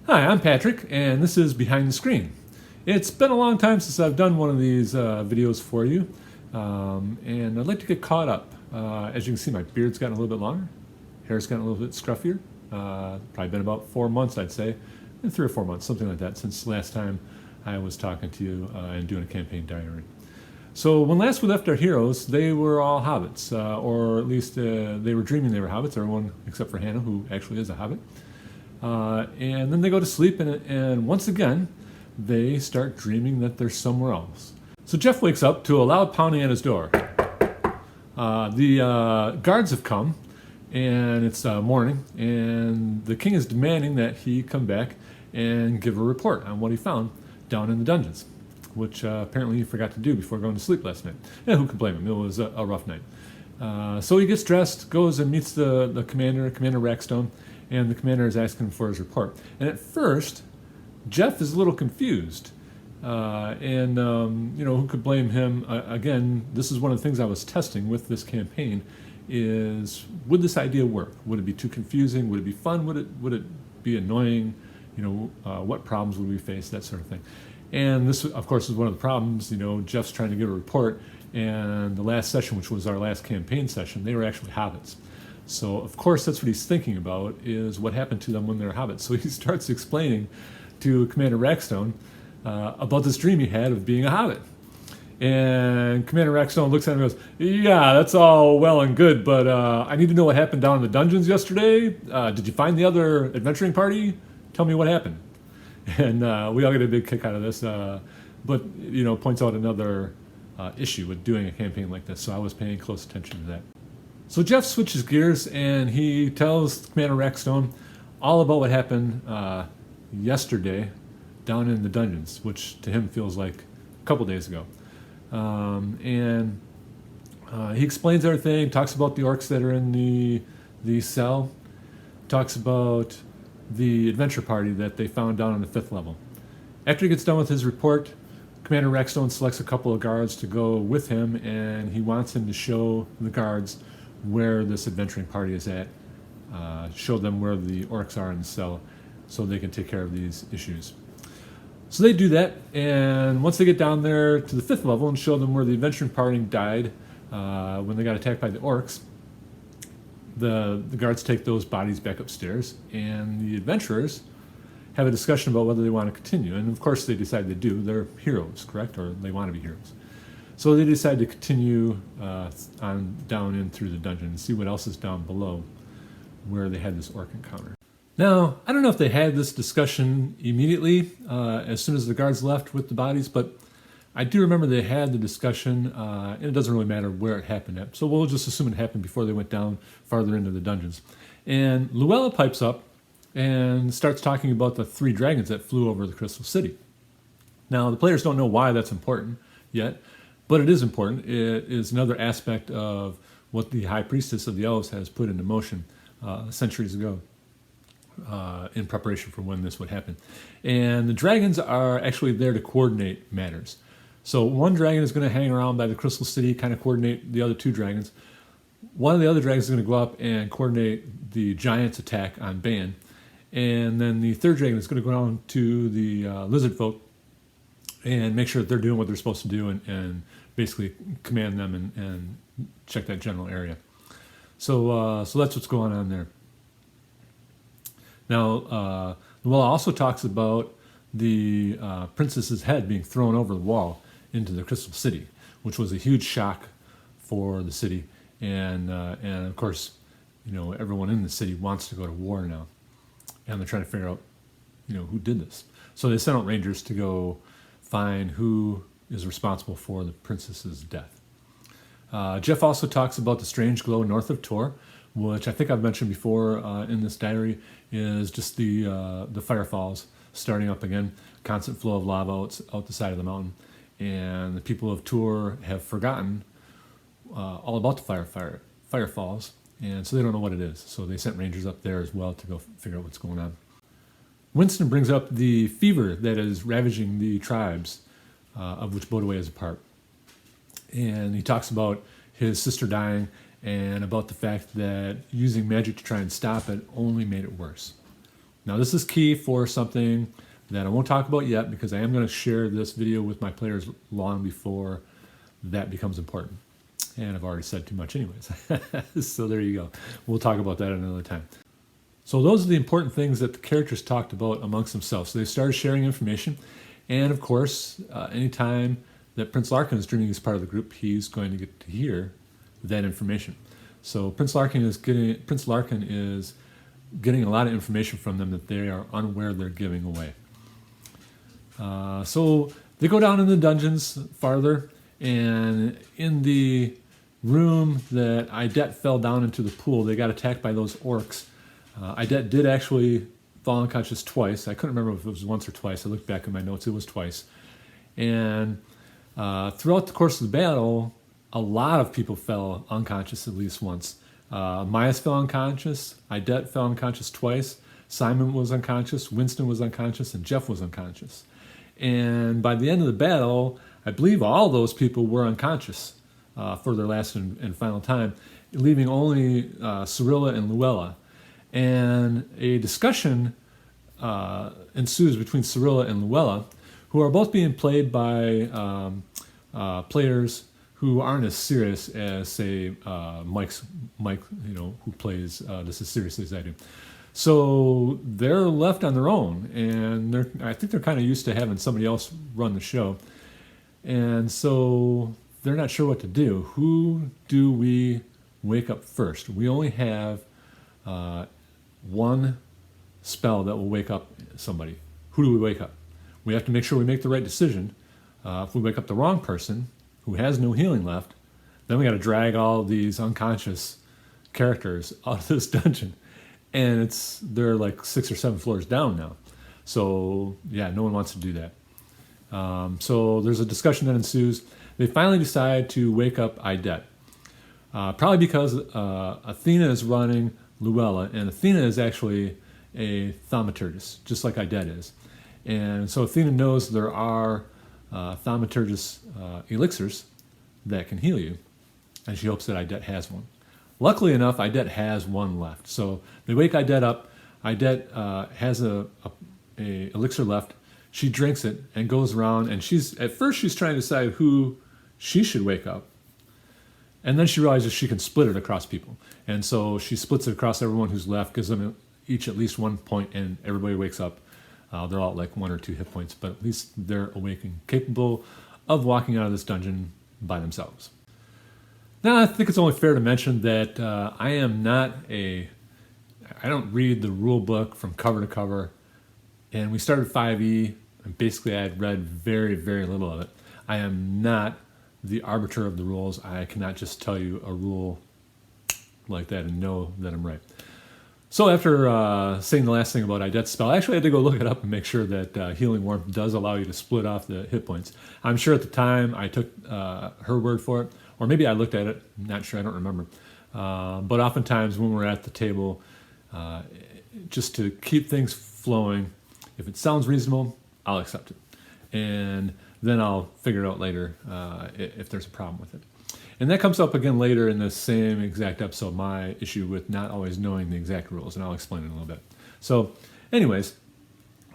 Hi, I'm Patrick, and this is Behind the Screen. It's been a long time since I've done one of these videos for you, and I'd like to get caught up. As you can see, my beard's gotten a little bit longer, hair's gotten a little bit scruffier. Probably been about 4 months, I'd say, 3 or 4 months, something like that, since last time I was talking to you and doing a campaign diary. So when last we left our heroes, they were all hobbits, or at least they were dreaming they were hobbits, everyone except for Hannah, who actually is a hobbit. And then they go to sleep, and once again, they start dreaming that they're somewhere else. So Jeff wakes up to a loud pounding at his door. The guards have come, and it's morning, and the king is demanding that he come back and give a report on what he found down in the dungeons, which apparently he forgot to do before going to sleep last night. Yeah, who can blame him? It was a rough night. So he gets dressed, goes and meets the commander, Commander Rackstone, and the commander is asking him for his report. And at first, Jeff is a little confused. Who could blame him? Again, this is one of the things I was testing with this campaign is, would this idea work? Would it be too confusing? Would it be fun? Would it be annoying? What problems would we face? That sort of thing. And this, of course, is one of the problems. Jeff's trying to give a report, and the last session, which was our last campaign session, they were actually hobbits. So, of course, that's what he's thinking about, is what happened to them when they were hobbits. So he starts explaining to Commander Rackstone about this dream he had of being a hobbit. And Commander Rackstone looks at him and goes, "Yeah, that's all well and good, but I need to know what happened down in the dungeons yesterday. Did you find the other adventuring party? Tell me what happened." And we all get a big kick out of this, but points out another issue with doing a campaign like this, so I was paying close attention to that. So Jeff switches gears and he tells Commander Rackstone all about what happened yesterday down in the dungeons, which to him feels like a couple days ago. He explains everything, talks about the orcs that are in the cell, talks about the adventure party that they found down on the 5th level. After he gets done with his report, Commander Rackstone selects a couple of guards to go with him, and he wants him to show the guards where this adventuring party is at, show them where the orcs are in the cell so they can take care of these issues. So they do that, and once they get down there to the 5th level and show them where the adventuring party died when they got attacked by the orcs, the guards take those bodies back upstairs, and the adventurers have a discussion about whether they want to continue. And of course they decide they do. They're heroes, correct? Or they want to be heroes. So they decide to continue on down in through the dungeon and see what else is down below where they had this orc encounter. Now, I don't know if they had this discussion immediately as soon as the guards left with the bodies, but I do remember they had the discussion, and it doesn't really matter where it happened at. So we'll just assume it happened before they went down farther into the dungeons. And Luella pipes up and starts talking about the 3 dragons that flew over the Crystal City. Now, the players don't know why that's important yet, but it is important. It is another aspect of what the High Priestess of the Elves has put into motion centuries ago in preparation for when this would happen. And the dragons are actually there to coordinate matters. So one dragon is going to hang around by the Crystal City, kind of coordinate the other 2 dragons. One of the other dragons is going to go up and coordinate the giant's attack on Ban. And then the 3rd dragon is going to go down to the lizard folk and make sure that they're doing what they're supposed to do and basically command them and check that general area. So that's what's going on there. Now, Luella also talks about the princess's head being thrown over the wall into the Crystal City, which was a huge shock for the city. And of course, everyone in the city wants to go to war now. And they're trying to figure out, who did this. So they sent out rangers to go find who is responsible for the princess's death. Jeff also talks about the strange glow north of Tor, which I think I've mentioned before in this diary, is just the firefalls starting up again, constant flow of lava out the side of the mountain. And the people of Tor have forgotten all about the firefalls, and so they don't know what it is. So they sent rangers up there as well to go figure out what's going on. Winston brings up the fever that is ravaging the tribes of which Bodaway is a part. And he talks about his sister dying and about the fact that using magic to try and stop it only made it worse. Now this is key for something that I won't talk about yet, because I am going to share this video with my players long before that becomes important. And I've already said too much anyways. So there you go. We'll talk about that another time. So those are the important things that the characters talked about amongst themselves. So they started sharing information. And of course, anytime that Prince Larkin is dreaming as part of the group, he's going to get to hear that information. So Prince Larkin is getting a lot of information from them that they are unaware they're giving away. So they go down in the dungeons farther, and in the room that Idet fell down into the pool, they got attacked by those orcs. Idet did actually fall unconscious twice. I couldn't remember if it was once or twice. I looked back in my notes, it was twice. And throughout the course of the battle, a lot of people fell unconscious at least once. Myas fell unconscious, Idet fell unconscious twice, Simon was unconscious, Winston was unconscious, and Jeff was unconscious. And by the end of the battle, I believe all those people were unconscious for their last and final time, leaving only Cyrilla and Luella. And a discussion ensues between Cyrilla and Luella, who are both being played by players who aren't as serious as, say, Mike, who plays this as seriously as I do. So they're left on their own, and I think they're kind of used to having somebody else run the show. And so they're not sure what to do. Who do we wake up first? We only have one spell that will wake up somebody. Who do we wake up? We have to make sure we make the right decision. If we wake up the wrong person who has no healing left, then we got to drag all these unconscious characters out of this dungeon. And they're like 6 or 7 floors down now. So yeah, no one wants to do that. So there's a discussion that ensues. They finally decide to wake up Idet. Probably because Athena is running Luella, and Athena is actually a thaumaturgus, just like Idet is. And so Athena knows there are thaumaturgus elixirs that can heal you, and she hopes that Idet has one. Luckily enough, Idet has one left. So they wake Idet up. Idet has a elixir left. She drinks it and goes around, and at first she's trying to decide who she should wake up. And then she realizes she can split it across people. And so she splits it across everyone who's left, gives them each at least 1 point, and everybody wakes up. They're all at like 1 or 2 hit points, but at least they're awake and capable of walking out of this dungeon by themselves. Now, I think it's only fair to mention that I don't read the rule book from cover to cover. And we started 5e, and basically I had read very, very little of it. I am not the arbiter of the rules. I cannot just tell you a rule like that and know that I'm right. So after saying the last thing about Idet's spell, I actually had to go look it up and make sure that Healing Warmth does allow you to split off the hit points. I'm sure at the time I took her word for it, or maybe I looked at it, not sure, I don't remember. But oftentimes when we're at the table, just to keep things flowing, if it sounds reasonable, I'll accept it. And then I'll figure it out later if there's a problem with it. And that comes up again later in the same exact episode, my issue with not always knowing the exact rules, and I'll explain it in a little bit. So anyways,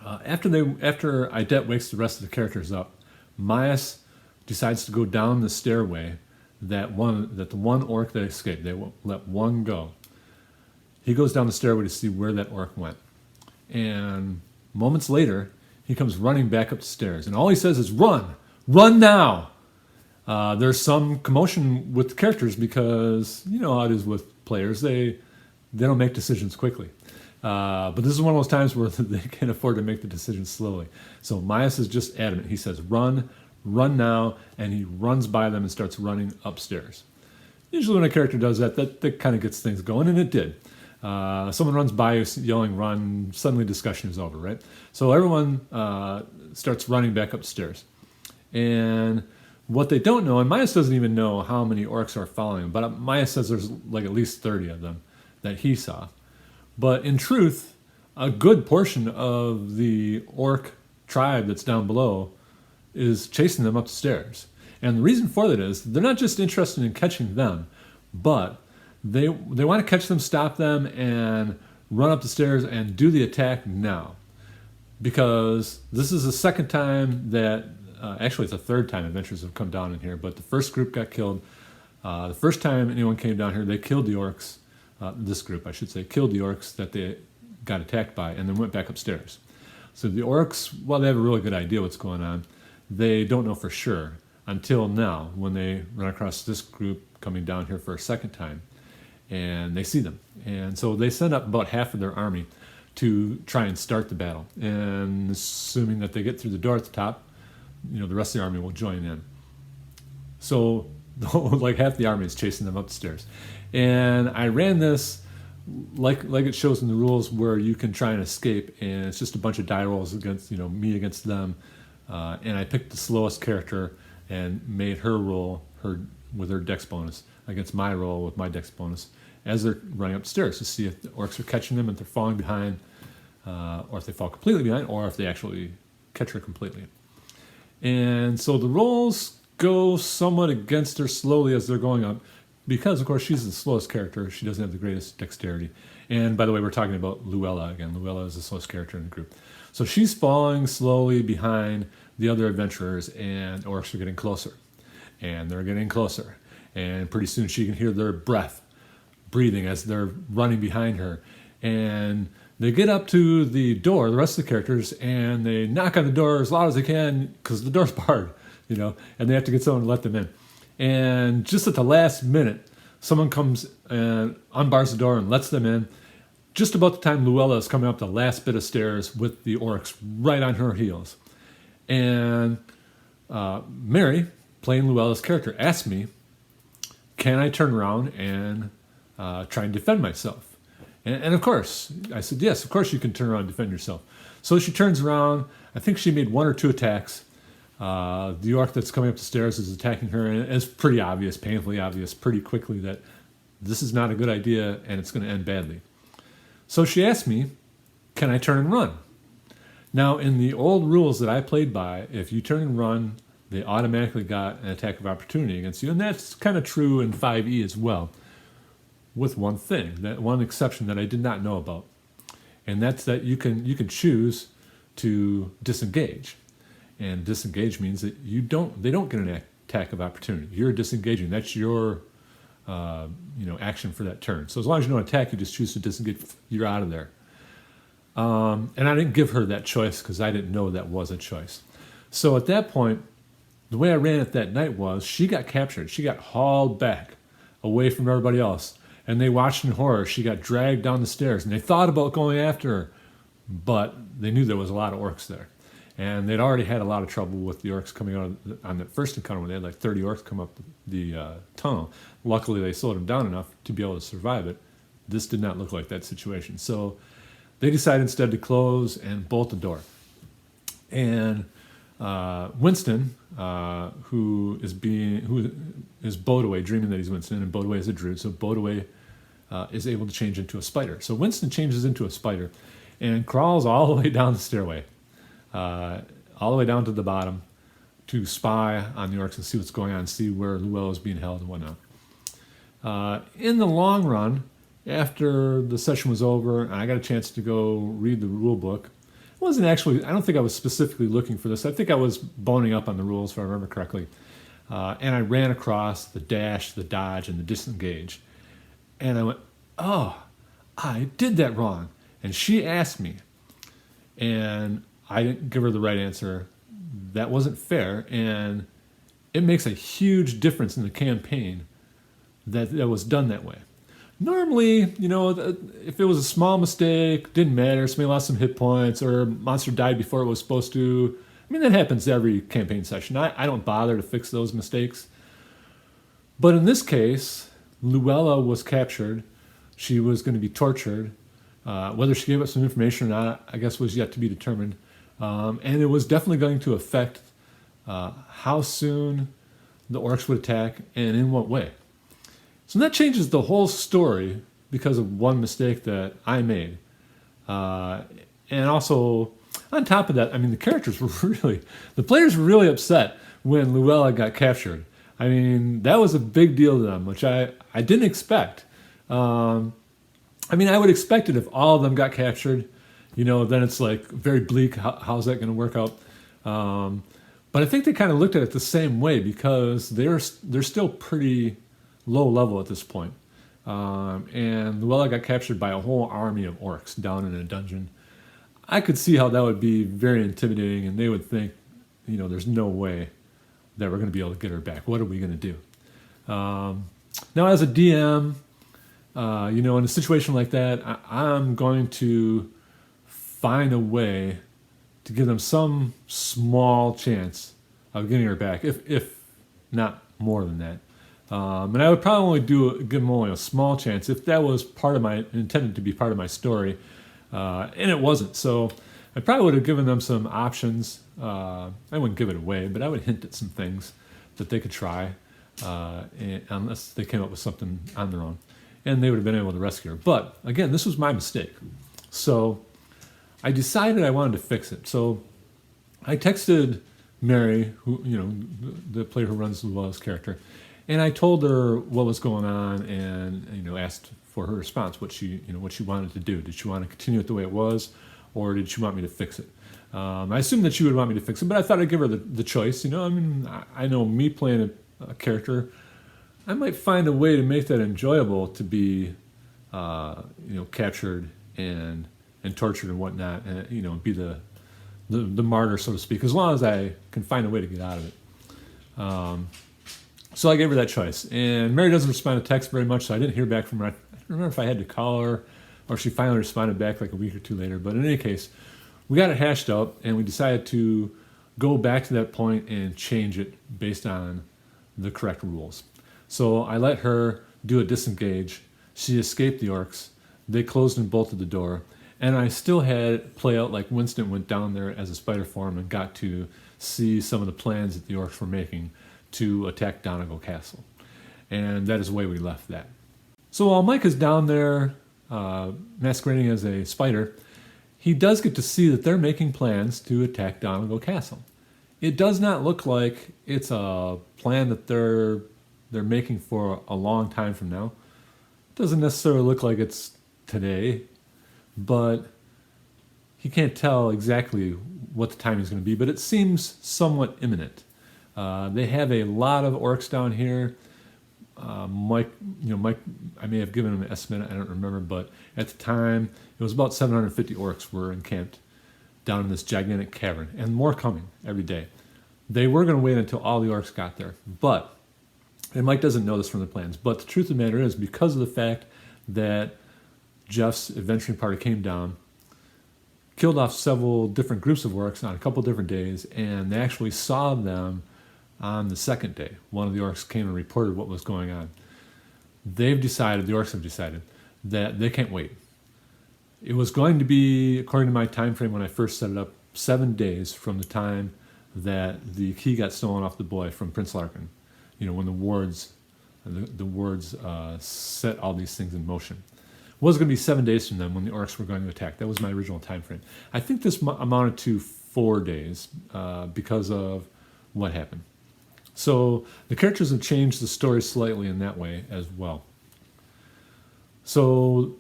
after Idet wakes the rest of the characters up, Myas decides to go down the stairway that the one orc that escaped. They won't let one go. He goes down the stairway to see where that orc went. And moments later, he comes running back up the stairs, and all he says is, "Run! Run now!" There's some commotion with the characters because you know how it is with players. They don't make decisions quickly. But this is one of those times where they can't afford to make the decisions slowly. So Myas is just adamant. He says, "Run, run now," and he runs by them and starts running upstairs. Usually when a character does that kind of gets things going, and it did. Someone runs by you yelling, "Run," suddenly discussion is over, right? So everyone starts running back upstairs. And what they don't know, and Myas doesn't even know how many orcs are following him, but Myas says there's like at least 30 of them that he saw. But in truth, a good portion of the orc tribe that's down below is chasing them up the stairs. And the reason for that is they're not just interested in catching them, but they want to catch them, stop them, and run up the stairs and do the attack now. Because this is the second time that, actually it's the third time adventurers have come down in here, but the first group got killed. The first time anyone came down here, they killed the orcs. This group, I should say, killed the orcs that they got attacked by and then went back upstairs. So the orcs, while they have a really good idea what's going on, they don't know for sure until now when they run across this group coming down here for a second time and they see them. And so they send up about half of their army to try and start the battle. And assuming that they get through the door at the top, the rest of the army will join in. So like half the army is chasing them up the stairs. And I ran this like it shows in the rules where you can try and escape, and it's just a bunch of die rolls against, me against them. And I picked the slowest character and made her roll with her dex bonus against my roll with my dex bonus as they're running up the stairs to see if the orcs are catching them, if they're falling behind, or if they fall completely behind, or if they actually catch her completely. And so the rolls go somewhat against her slowly as they're going up, because, of course, she's the slowest character. She doesn't have the greatest dexterity. And, by the way, we're talking about Luella again. Luella is the slowest character in the group. So she's falling slowly behind the other adventurers, and orcs are getting closer. And they're getting closer. And pretty soon she can hear their breathing as they're running behind her. And they get up to the door, the rest of the characters, and they knock on the door as loud as they can because the door's barred, and they have to get someone to let them in. And just at the last minute, someone comes and unbars the door and lets them in. Just about the time Luella is coming up the last bit of stairs with the orcs right on her heels. And Mary, playing Luella's character, asked me, can I turn around and try and defend myself? And of course, I said, yes, of course you can turn around and defend yourself. So she turns around. I think she made 1 or 2 attacks. The orc that's coming up the stairs is attacking her, and it's pretty obvious, painfully obvious, pretty quickly that this is not a good idea and it's going to end badly. So she asked me, can I turn and run? Now, in the old rules that I played by, if you turn and run, they automatically got an attack of opportunity against you, and that's kind of true in 5e as well, with one thing, that one exception that I did not know about, and that's that you can choose to disengage. And disengage means that they don't get an attack of opportunity. You're disengaging. That's your action for that turn. So as long as you don't attack, you just choose to disengage. You're out of there. And I didn't give her that choice because I didn't know that was a choice. So at that point, the way I ran it that night was she got captured. She got hauled back away from everybody else. And they watched in horror. She got dragged down the stairs. And they thought about going after her, but they knew there was a lot of orcs there. And they'd already had a lot of trouble with the orcs coming out on that first encounter when they had like 30 orcs come up the tunnel. Luckily, they slowed them down enough to be able to survive it. This did not look like that situation. So they decided instead to close and bolt the door. And Winston, who is Bodaway, dreaming that he's Winston, and Bodaway is a druid, so Bodaway is able to change into a spider. So Winston changes into a spider and crawls all the way down the stairway. All the way down to the bottom to spy on the orcs and see what's going on, see where Luella is being held and whatnot. In the long run, after the session was over and I got a chance to go read the rule book, I don't think I was specifically looking for this. I think I was boning up on the rules, if I remember correctly. And I ran across the dash, the dodge, and the disengage. And I went, oh, I did that wrong. And she asked me, and I didn't give her the right answer. That wasn't fair, and it makes a huge difference in the campaign that was done that way. Normally, if it was a small mistake, didn't matter, somebody lost some hit points, or a monster died before it was supposed to. That happens every campaign session. I don't bother to fix those mistakes. But in this case, Luella was captured. She was going to be tortured. Whether she gave us some information or not, I guess was yet to be determined. And it was definitely going to affect how soon the orcs would attack and in what way. So that changes the whole story because of one mistake that I made. And also, on top of that, the players were really upset when Luella got captured. That was a big deal to them, which I didn't expect. I mean, I would expect it if all of them got captured. Then it's like very bleak. How's that going to work out? But I think they kind of looked at it the same way because they're still pretty low level at this point. And Luella got captured by a whole army of orcs down in a dungeon. I could see how that would be very intimidating, and they would think, there's no way that we're going to be able to get her back. What are we going to do? Now, as a DM, in a situation like that, I'm going to find a way to give them some small chance of getting her back, if not more than that. And I would probably give them only a small chance if that was intended to be part of my story, and it wasn't. So I probably would have given them some options. I wouldn't give it away, but I would hint at some things that they could try, unless they came up with something on their own, and they would have been able to rescue her. But again, this was my mistake. So I decided I wanted to fix it. So I texted Mary, who the player who runs Luella's character, and I told her what was going on, and asked for her response, what she wanted to do. Did she want to continue it the way it was, or did she want me to fix it? I assumed that she would want me to fix it, but I thought I'd give her the choice. I know me playing a character, I might find a way to make that enjoyable to be, captured and tortured and whatnot, and be the martyr, so to speak, as long as I can find a way to get out of it. So I gave her that choice, and Mary doesn't respond to text very much, so I didn't hear back from her. I don't remember if I had to call her or she finally responded back like a week or two later. But in any case, we got it hashed out, and we decided to go back to that point and change it based on the correct rules. So I let her do a disengage. She escaped the orcs. They closed and bolted the door. And I still had it play out like Winston went down there as a spider form and got to see some of the plans that the orcs were making to attack Donegal Castle. And that is the way we left that. So while Mike is down there masquerading as a spider, he does get to see that they're making plans to attack Donegal Castle. It does not look like it's a plan that they're making for a long time from now. It doesn't necessarily look like it's today, but he can't tell exactly what the timing is going to be, but it seems somewhat imminent. They have a lot of orcs down here. Mike, I may have given him an estimate, I don't remember, but at the time, it was about 750 orcs were encamped down in this gigantic cavern, and more coming every day. They were going to wait until all the orcs got there, and Mike doesn't know this from the plans, but the truth of the matter is, because of the fact that Jeff's adventuring party came down, killed off several different groups of orcs on a couple different days, and they actually saw them on the second day. One of the orcs came and reported what was going on. The orcs have decided that they can't wait. It was going to be, according to my time frame when I first set it up, 7 days from the time that the key got stolen off the boy from Prince Larkin. When the wards set all these things in motion. It was going to be 7 days from then when the orcs were going to attack. That was my original time frame. I think this amounted to 4 days because of what happened. So the characters have changed the story slightly in that way as well. So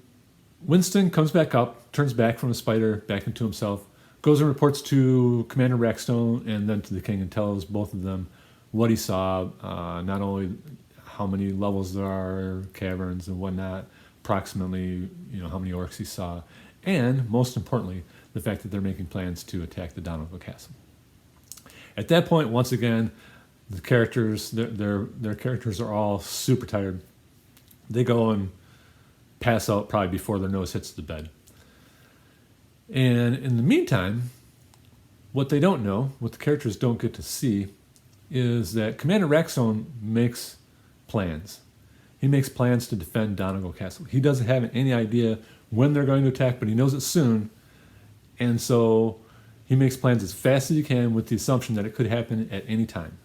Winston comes back up, turns back from a spider back into himself, goes and reports to Commander Rackstone and then to the king, and tells both of them what he saw, not only how many levels there are, caverns and whatnot, approximately how many orcs he saw, and most importantly, the fact that they're making plans to attack the Donegal Castle. At that point, once again, the characters, their characters are all super tired. They go and pass out probably before their nose hits the bed. And in the meantime, what they don't know, what the characters don't get to see, is that Commander Rackstone makes plans. He makes plans to defend Donegal Castle. He doesn't have any idea when they're going to attack, but he knows it soon. And so he makes plans as fast as he can with the assumption that it could happen at any time.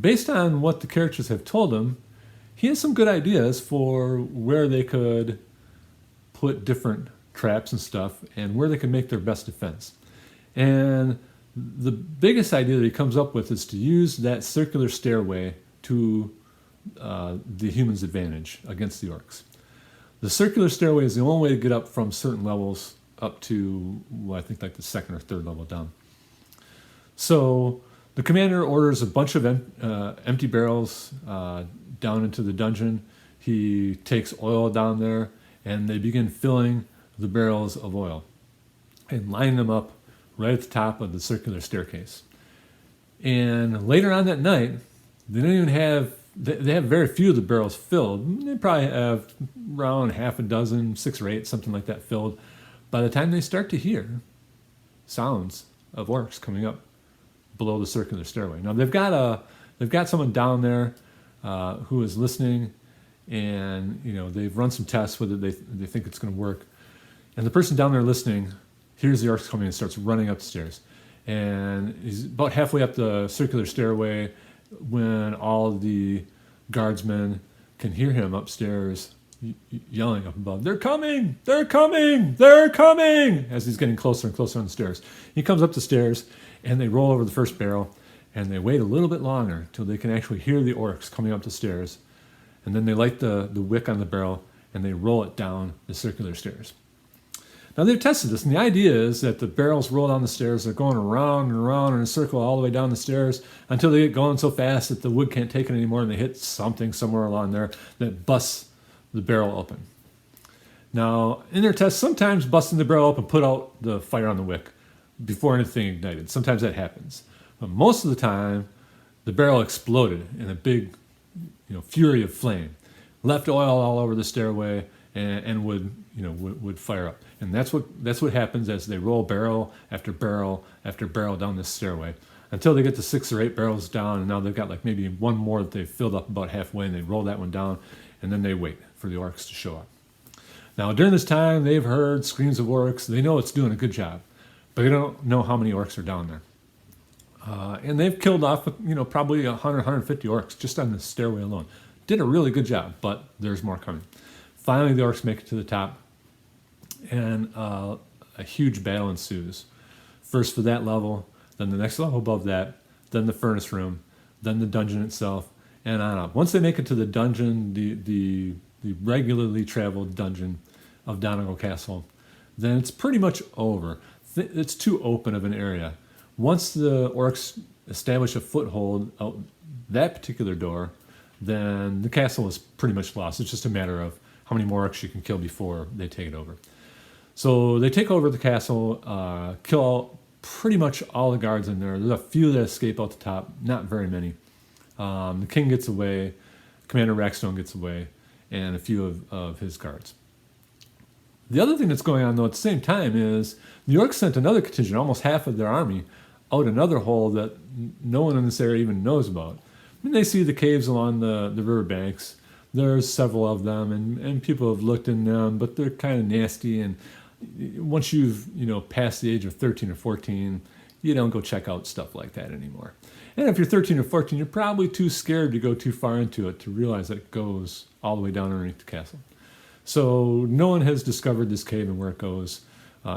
Based on what the characters have told him, he has some good ideas for where they could put different traps and stuff and where they can make their best defense. And the biggest idea that he comes up with is to use that circular stairway to the humans' advantage against the orcs. The circular stairway is the only way to get up from certain levels up to, well, I think like the second or third level down. So the commander orders a bunch of empty barrels down into the dungeon. He takes oil down there, and they begin filling the barrels of oil and lining them up right at the top of the circular staircase. And later on that night, they don't even have, they have very few of the barrels filled. They probably have around half a dozen, 6 or 8, something like that filled. By the time they start to hear sounds of orcs coming up below the circular stairway. Now they've got someone down there who is listening, and they've run some tests with it. They think it's going to work, and the person down there listening hears the orcs coming and starts running up the stairs. And he's about halfway up the circular stairway when all the guardsmen can hear him upstairs yelling up above, "They're coming! They're coming! They're coming!" as he's getting closer and closer on the stairs. He comes up the stairs, and they roll over the first barrel, and they wait a little bit longer till they can actually hear the orcs coming up the stairs. And then they light the wick on the barrel, and they roll it down the circular stairs. Now they've tested this, and the idea is that the barrels roll down the stairs. They're going around and around in a circle all the way down the stairs until they get going so fast that the wood can't take it anymore, and they hit something somewhere along there that busts the barrel open. Now, in their tests, sometimes busting the barrel open put out the fire on the wick before anything ignited. Sometimes that happens. But most of the time, the barrel exploded in a big fury of flame, left oil all over the stairway, and would fire up. And that's what happens as they roll barrel after barrel after barrel down this stairway until they get to 6 or 8 barrels down, and now they've got like maybe one more that they've filled up about halfway, and they roll that one down, and then they wait for the orcs to show up. Now during this time, they've heard screams of orcs. They know it's doing a good job, but they don't know how many orcs are down there. And they've killed off probably 100, 150 orcs just on the stairway alone. Did a really good job, but there's more coming. Finally, the orcs make it to the top, and a huge battle ensues. First for that level, then the next level above that, then the furnace room, then the dungeon itself, and on up. Once they make it to the dungeon, the regularly traveled dungeon of Donegal Castle, then it's pretty much over. It's too open of an area. Once the orcs establish a foothold out that particular door, then the castle is pretty much lost. It's just a matter of how many more orcs you can kill before they take it over. So they take over the castle, kill out pretty much all the guards in there. There's a few that escape out the top, not very many. The king gets away, Commander Rackstone gets away, and a few of his guards. The other thing that's going on, though, at the same time is the orcs sent another contingent, almost half of their army, out another hole that no one in this area even knows about. I mean, they see the caves along the riverbanks. There's several of them, and people have looked in them, but they're kind of nasty. And once you've passed the age of 13 or 14, you don't go check out stuff like that anymore. And if you're 13 or 14, you're probably too scared to go too far into it to realize that it goes all the way down underneath the castle. So no one has discovered this cave and where it goes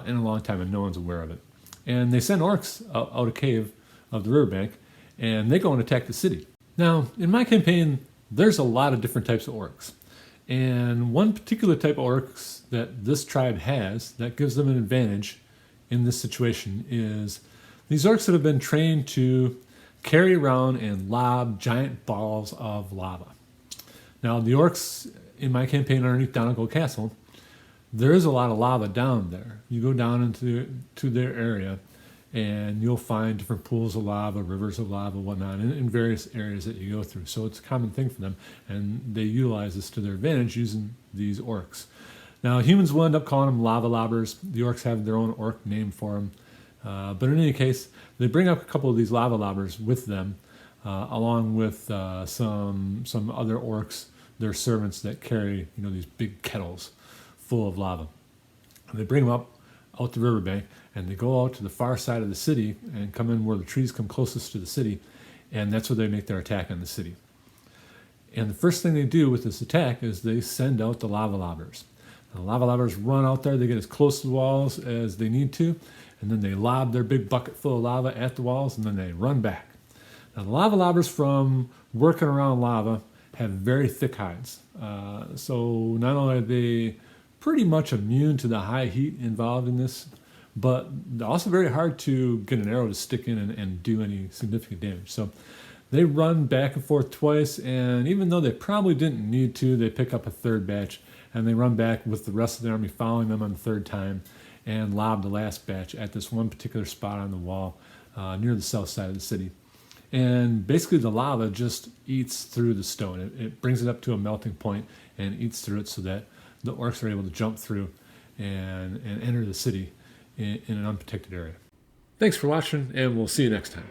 in a long time, and no one's aware of it. And they send orcs out a cave of the riverbank, and they go and attack the city. Now, in my campaign, there's a lot of different types of orcs. And one particular type of orcs that this tribe has that gives them an advantage in this situation is these orcs that have been trained to carry around and lob giant balls of lava. Now, the orcs in my campaign underneath Donegal Castle, there is a lot of lava down there. You go down into their area, and you'll find different pools of lava, rivers of lava, whatnot, in various areas that you go through. So it's a common thing for them, and they utilize this to their advantage using these orcs. Now, humans will end up calling them lava lobbers. The orcs have their own orc name for them. But in any case, they bring up a couple of these lava lobbers with them, along with some other orcs, their servants that carry these big kettles full of lava. And they bring them up out the riverbank, and they go out to the far side of the city and come in where the trees come closest to the city, and that's where they make their attack on the city. And the first thing they do with this attack is they send out the lava lobbers. The lava lobbers run out there, they get as close to the walls as they need to, and then they lob their big bucket full of lava at the walls, and then they run back. Now the lava lobbers, from working around lava, have very thick hides. So not only are they pretty much immune to the high heat involved in this, but also very hard to get an arrow to stick in and do any significant damage. So they run back and forth twice, and even though they probably didn't need to, they pick up a third batch, and they run back with the rest of the army following them on the third time, and lob the last batch at this one particular spot on the wall near the south side of the city. And basically the lava just eats through the stone. It brings it up to a melting point and eats through it so that the orcs are able to jump through and enter the city in an unprotected area. Thanks for watching, and we'll see you next time.